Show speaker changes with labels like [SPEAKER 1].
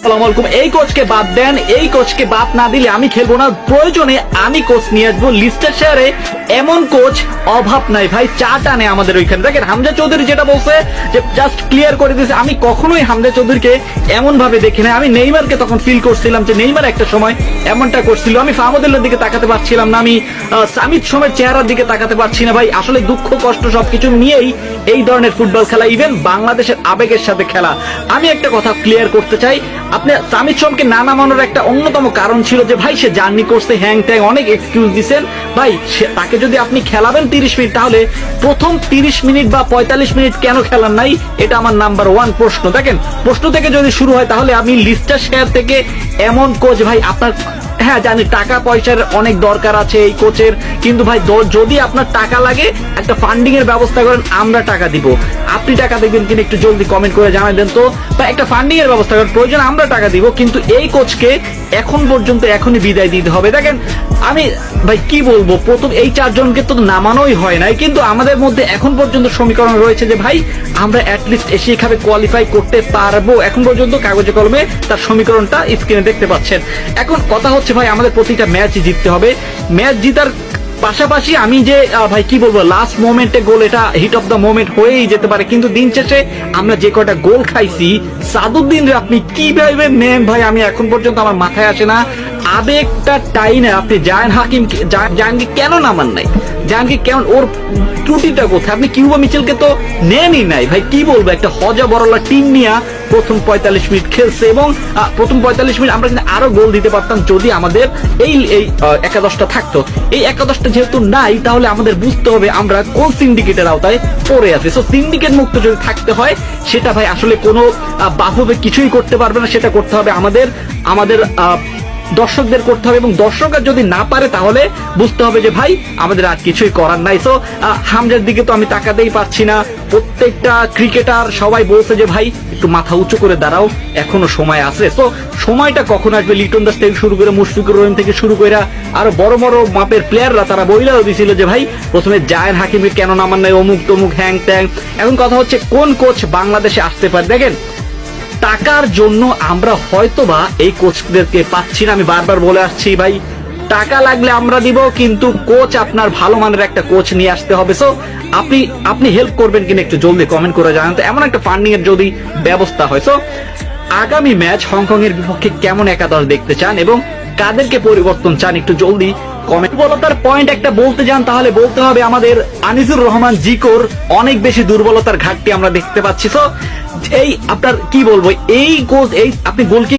[SPEAKER 1] আসসালামু আলাইকুম। এই কোচকে বাদ দেন, এই কোচকে বাদ না দিলে আমি খেলবো না। প্রয়োজনে আমি কোচ নিয়ে আসবো। লিস্টার শেয়ারে এমন কোচ অভাব নাই ভাই, চা টানে আমাদের ওইখানে। দেখেন হামজা চৌধুরী যেটা বলছে যে জাস্ট ক্লিয়ার করে দিয়েছে, আমি কখনোই হামজা চৌধুরীকে এমন ভাবে দেখি না। আমি নেইমারকে তখন ফিল করছিলাম যে নেইমার একটা সময় এমনটা করছিল। আমি ফাহমুদুল্লাহর দিকে তাকাতে পারছিলাম না, আমি সামিদ সোমের চেহারার দিকে তাকাতে পারছি না ভাই। আসলে দুঃখ কষ্ট সবকিছু নিয়েই এই ধরনের ফুটবল খেলা, ইভেন বাংলাদেশের আবেগের সাথে খেলা। আমি একটা কথা ক্লিয়ার করতে চাই, আপনি সামিদ সোমকে না নামানোর একটা অন্যতম কারণ ছিল যে ভাই সে জার্নি করছে, হ্যাং ট্যাং অনেক এক্সকিউজ দিচ্ছেন ভাই। তাকে যদি আপনি খেলাবেন 30 মিনিট, তাহলে প্রথম 30 মিনিট বা 45 মিনিট কেন খেলার নাই, এটা আমার নাম্বার 1 প্রশ্ন। দেখেন প্রশ্ন থেকে যদি শুরু হয়, তাহলে আমি লিস্টার শেয়ার থেকে এমন কোচ ভাই আপনার, হ্যাঁ জানি টাকা পয়সার অনেক দরকার আছে এই কোচের, কিন্তু ভাই যদি আপনার টাকা লাগে একটা ফান্ডিং এর ব্যবস্থা করেন, আমরা টাকা দিব। আপনি টাকা দেবেন কিনা একটু জলদি কমেন্ট করে জানাই দেন তো। বা একটা ফান্ডিং এর ব্যবস্থা করেন, প্রয়োজন আমরা টাকা দিব, কিন্তু এই কোচকে এখন পর্যন্ত এখনই বিদায় দিতে হবে। দেখেন আমি ভাই কি বলবো, প্রথম এই 4 জনকে তো নামানোই হয় নাই, কিন্তু আমাদের মধ্যে এখন পর্যন্ত সমীকরণ রয়েছে যে ভাই আমরা অ্যাটলিস্ট এশিয়া কাপে কোয়ালিফাই করতে পারবো। এখন পর্যন্ত কাগজে কলমে তার সমীকরণটা স্ক্রিনে দেখতে পাচ্ছেন। এখন কথা হচ্ছে ভাই আমাদের প্রতিটা ম্যাচই জিততে হবে। ম্যাচ জিতার পাশাপাশি আমি যে ভাই কি বলবো, লাস্ট মোমেন্টে গোল, এটা হিট অফ দ্য মোমেন্ট হয়েই যেতে পারে, কিন্তু দিন শেষে আমরা যে কয়টা গোল খাইছি, সাদুদ্দিন রে আপনি কিভাবে নেন ভাই, আমি এখন পর্যন্ত আমার মাথায় আসে না। আবেগটা টাইনে আপনি জাহানকে কেন নামান নাই, জাহানকে কেমন, ওর ত্রুটিটা কোথায়? আপনি কিউবা মিচেলকে তো নেনই নাই ভাই। কি বলবো, একটা হজা বড়লা টিম নিয়ে প্রথম 45 মিনিট খেলছে, এবং প্রথম 45 মিনিট আমরা কিন্তু আরো গোল দিতে পারতাম যদি আমাদের এই একাদশটা থাকতো। এই একাদশটা যেহেতু নাই, তাহলে আমাদের বুঝতে হবে আমরা কোন সিন্ডিকেটের আওতায় পড়ে আছি। সো সিন্ডিকেট মুক্ত যদি থাকতে হয়, সেটা ভাই আসলে কোনো বাফুফে কিছুই করতে পারবে না। সেটা করতে হবে আমাদের দর্শকদের করতে হবে, এবং দর্শকরা যদি না পারে তাহলে বুঝতে হবে যে ভাই আমাদের আর কিছুই করার নাই। সো হামজার দিকে তো আমি তাকাতেই পারছি না। প্রত্যেকটা ক্রিকেটার সবাই বলছে যে ভাই একটু মাথা উঁচু করে দাঁড়াও, এখনো সময় আছে। সো সময়টা কখন আসবে? লিটন দাস থেকে শুরু করে মুশফিকুর রহিম থেকে শুরু করে আরো বড় বড় মাপের প্লেয়াররা তারা বইলাও দিছিল যে ভাই প্রথমে জায়ান হাকিমকে কেন নামান নাই, অমুক তমুক হ্যাং ট্যাং। এখন কথা হচ্ছে কোন কোচ বাংলাদেশে আসতে পারে। দেখেন টাকার জন্য আমরা হয়তোবা এই কোচদেরকে পাচ্ছি না। আমি বারবার বলে আসছি ভাই, টাকা লাগলে আমরা দিব, কিন্তু কোচ আপনার ভালো মানের একটা কোচ নিয়ে আসতে হবে। সো আপনি হেল্প করবেন কিনা একটু জলদি কমেন্ট করে জানান তো, এমন একটা ফান্ডিং এর যদি ব্যবস্থা হয়। সো আগামী ম্যাচ হংকং এর বিপক্ষে কেমন একাদশ দেখতে চান এবং কাদেরকে পরিবর্তন চান একটু জলদি কমেন্ট। দুর্বলতার পয়েন্ট একটা বলতে যান, তাহলে বলতে হবে আমাদের আনিসুর রহমান জিকোর অনেক বেশি দুর্বলতার ঘাটতি আমরা দেখতে পাচ্ছি। সো এই আপনার কি বলবো, এই গোল, এই আপনি গোলকি